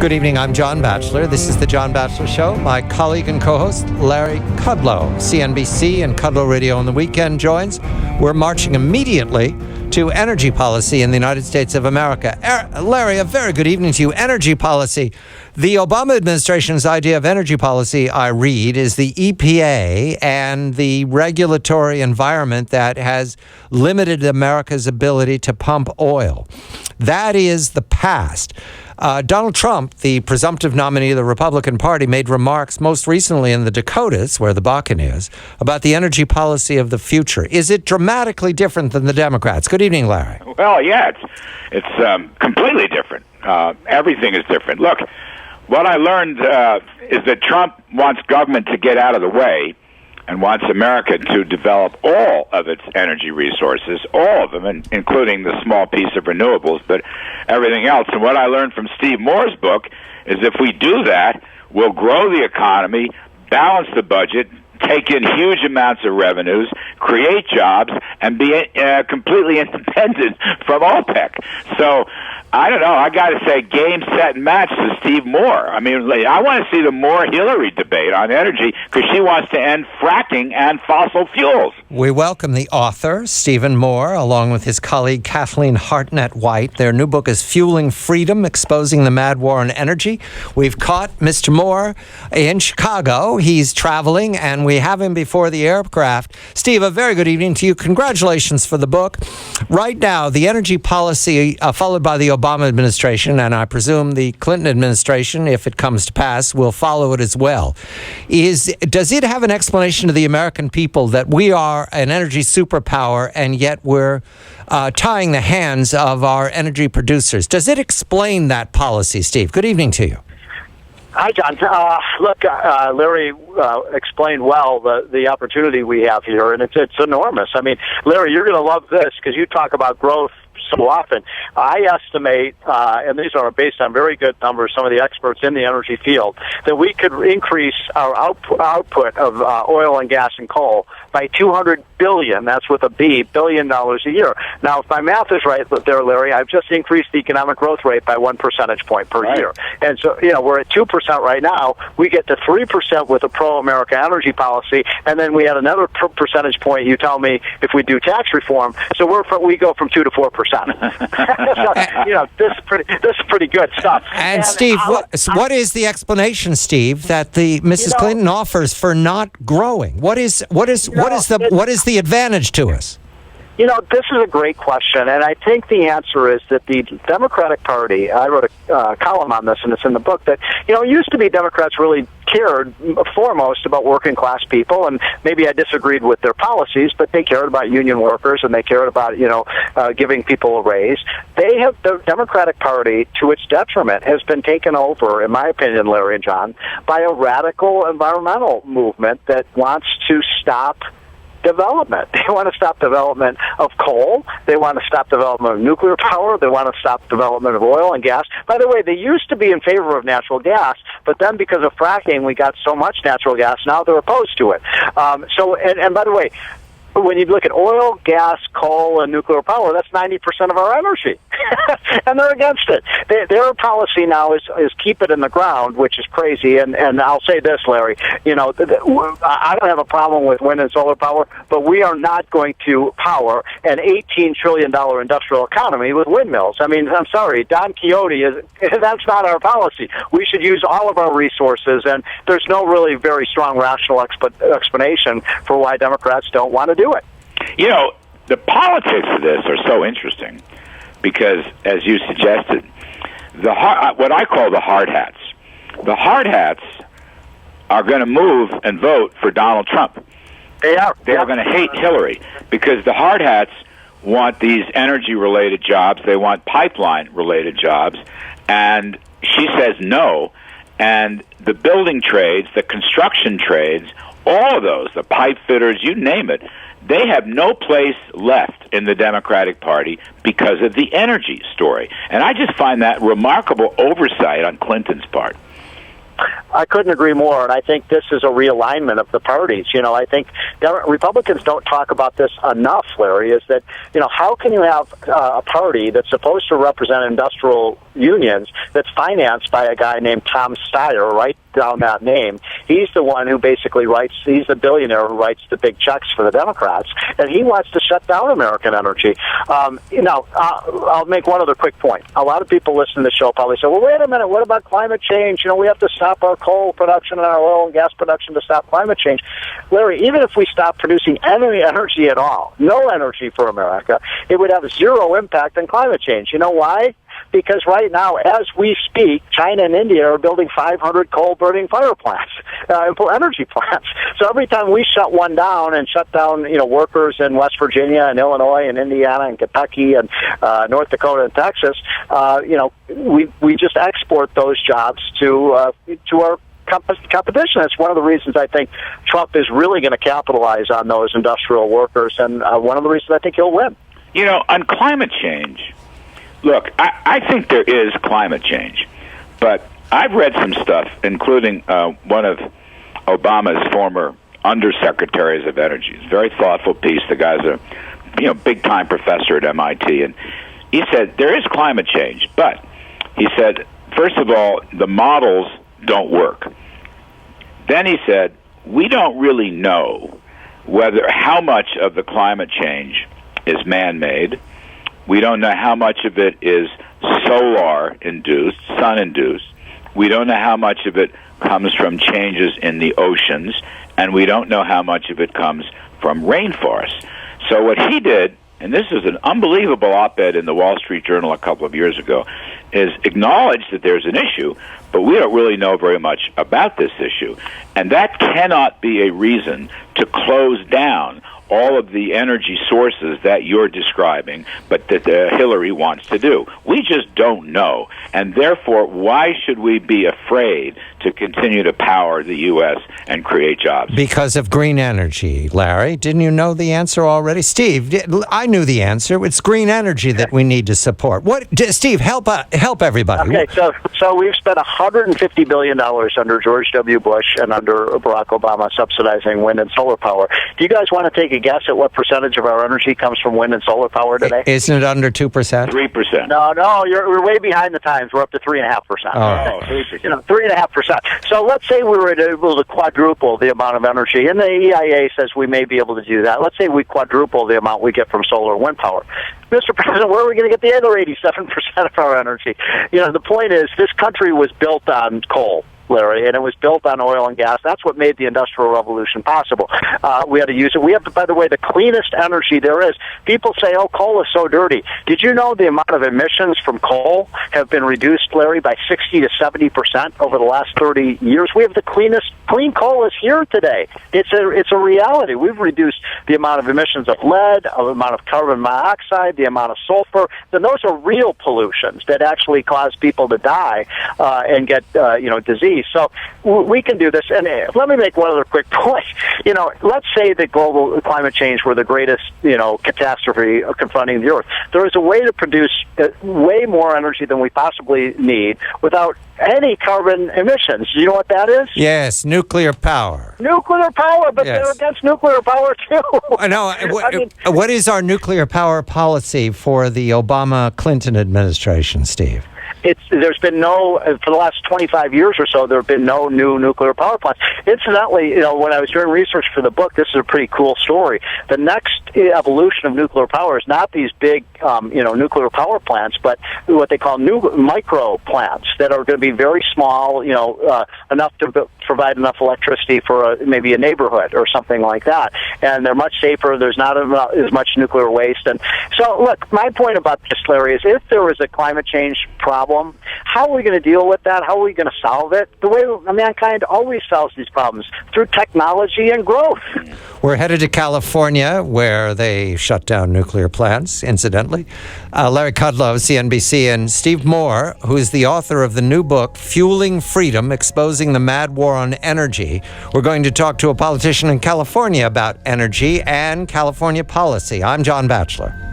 Good evening, I'm John Batchelor. This is The John Batchelor Show. My colleague and co-host, Larry Kudlow, CNBC and Kudlow Radio on the weekend, joins. We're marching immediately to energy policy in the United States of America. Larry, a very good evening to you. Energy policy. The Obama administration's idea of energy policy, I read, is the EPA and the regulatory environment that has limited America's ability to pump oil. That is the past. Donald Trump, the presumptive nominee of the Republican Party, made remarks most recently in the Dakotas, where the Bakken is, about the energy policy of the future. Is it dramatically different than the Democrats? Good evening, Larry. Well, yeah, it's completely different. Everything is different. Look, what I learned is that Trump wants government to get out of the way and wants America to develop all of its energy resources, all of them, including the small piece of renewables, but everything else. And what I learned from Steve Moore's book is if we do that, we'll grow the economy, balance the budget, take in huge amounts of revenues, create jobs, and be completely independent from OPEC. So, I don't know. I got to say, game, set, and match to Steve Moore. I mean, I want to see the Moore-Hillary debate on energy because she wants to end fracking and fossil fuels. We welcome the author, Stephen Moore, along with his colleague Kathleen Hartnett-White. Their new book is Fueling Freedom, Exposing the Mad War on Energy. We've caught Mr. Moore in Chicago. He's traveling, and we have him before the aircraft. Steve, a very good evening to you. Congratulations for the book. Right now, the energy policy followed by the Obama administration, and I presume the Clinton administration, if it comes to pass, will follow it as well. Does it have an explanation to the American people that we are an energy superpower and yet we're tying the hands of our energy producers? Does it explain that policy, Steve? Good evening to you. Hi, John. Look, Larry explained well the opportunity we have here, and it's enormous. I mean, Larry, you're going to love this because you talk about growth so often. I estimate, and these are based on very good numbers, some of the experts in the energy field, that we could increase our output of oil and gas and coal by $200 billion, that's with a B, $billion a year. Now, if my math is right there, Larry, I've just increased the economic growth rate by 1 percentage point per year. And so, we're at 2% right now. We get to 3% with a pro-America energy policy, and then we add another percentage point, you tell me, if we do tax reform. So we go from 2 to 4%. So, this is pretty good stuff. And Steve, what is the explanation, Steve, that the Mrs. Clinton offers for not growing? What is the advantage to us? This is a great question, and I think the answer is that the Democratic Party, I wrote a column on this, and it's in the book, that, it used to be Democrats really cared foremost about working class people, and maybe I disagreed with their policies, but they cared about union workers, and they cared about, giving people a raise. The Democratic Party, to its detriment, has been taken over, in my opinion, Larry and John, by a radical environmental movement that wants to stop development. They want to stop development of coal. They want to stop development of nuclear power. They want to stop development of oil and gas. By the way, they used to be in favor of natural gas, but then because of fracking, we got so much natural gas, now they're opposed to it. And by the way, when you look at oil, gas, coal, and nuclear power, that's 90% of our energy. And they're against it. Their policy now is keep it in the ground, which is crazy. And I'll say this, Larry, I don't have a problem with wind and solar power, but we are not going to power an $18 trillion industrial economy with windmills. I mean, I'm sorry, Don Quixote, that's not our policy. We should use all of our resources, and there's no really very strong rational explanation for why Democrats don't want to do it. The politics of this are so interesting because, as you suggested, what I call the hard hats. The hard hats are going to move and vote for Donald Trump. They are. They are going to hate Hillary because the hard hats want these energy-related jobs. They want pipeline-related jobs. And she says no. And the building trades, the construction trades, all of those, the pipe fitters, you name it, they have no place left in the Democratic Party because of the energy story. And I just find that remarkable oversight on Clinton's part. I couldn't agree more, and I think this is a realignment of the parties. I think Republicans don't talk about this enough, Larry, is that, how can you have a party that's supposed to represent industrial unions that's financed by a guy named Tom Steyer, right down that name. He's the one who basically he's the billionaire who writes the big checks for the Democrats, and he wants to shut down American energy. I'll make one other quick point. A lot of people listening to the show probably say, well, wait a minute, what about climate change? We have to stop our coal production and our oil and gas production to stop climate change. Larry, even if we stop producing any energy at all, no energy for America, it would have zero impact on climate change. You know why? Because right now, as we speak, China and India are building 500 coal-burning power plants, energy plants. So every time we shut one down and shut down, workers in West Virginia and Illinois and Indiana and Kentucky and North Dakota and Texas, we just export those jobs to our competition. It's one of the reasons I think Trump is really going to capitalize on those industrial workers, and one of the reasons I think he'll win. On climate change, look, I think there is climate change, but I've read some stuff, including one of Obama's former undersecretaries of energy. It's a very thoughtful piece. The guy's a big-time professor at MIT, and he said there is climate change, but he said, first of all, the models don't work. Then he said, we don't really know how much of the climate change is man-made. We don't know how much of it is solar-induced, sun-induced. We don't know how much of it comes from changes in the oceans, and we don't know how much of it comes from rainforests. So what he did, and this is an unbelievable op-ed in the Wall Street Journal a couple of years ago, is acknowledge that there's an issue, but we don't really know very much about this issue. And that cannot be a reason to close down all of the energy sources that you're describing, but that Hillary wants to do. We just don't know. And therefore, why should we be afraid to continue to power the U.S. and create jobs? Because of green energy, Larry. Didn't you know the answer already? Steve, I knew the answer. It's green energy that we need to support. Steve, help everybody. Okay, so we've spent $150 billion under George W. Bush and under Barack Obama subsidizing wind and solar power. Do you guys want to take a guess at what percentage of our energy comes from wind and solar power today? Isn't it under 2%? 3%. No, we're way behind the times. We're up to 3.5%. Oh. 3.5%. So let's say we were able to quadruple the amount of energy, and the EIA says we may be able to do that. Let's say we quadruple the amount we get from solar and wind power. Mr. President, where are we going to get the other 87% of our energy? The point is, this country was built on coal, Larry, and it was built on oil and gas. That's what made the Industrial Revolution possible. We had to use it. We have, by the way, the cleanest energy there is. People say, coal is so dirty. Did you know the amount of emissions from coal have been reduced, Larry, by 60 to 70% over the last 30 years? We have the cleanest. Clean coal is here today. It's a reality. We've reduced the amount of emissions of lead, the amount of carbon monoxide, the amount of sulfur. Then those are real pollutions that actually cause people to die and get disease. So we can do this. And let me make one other quick point. Let's say that global climate change were the greatest, catastrophe confronting the Earth. There is a way to produce way more energy than we possibly need without any carbon emissions. Do you know what that is? Yes, nuclear power. Nuclear power, but yes. They're against nuclear power, too. No, what is our nuclear power policy for the Obama-Clinton administration, Steve? There's been for the last 25 years or so, there have been no new nuclear power plants. Incidentally, when I was doing research for the book, this is a pretty cool story. The next evolution of nuclear power is not these big, nuclear power plants, but what they call micro plants that are going to be very small, enough to provide enough electricity for maybe a neighborhood or something like that. And they're much safer. There's not as much nuclear waste. And so, look, my point about this, Larry, is if there was a climate change problem, how are we going to deal with that? How are we going to solve it? The way mankind always solves these problems, through technology and growth. We're headed to California, where they shut down nuclear plants, incidentally. Larry Kudlow, CNBC, and Steve Moore, who is the author of the new book, Fueling Freedom, Exposing the Mad War on Energy. We're going to talk to a politician in California about energy and California policy. I'm John Batchelor.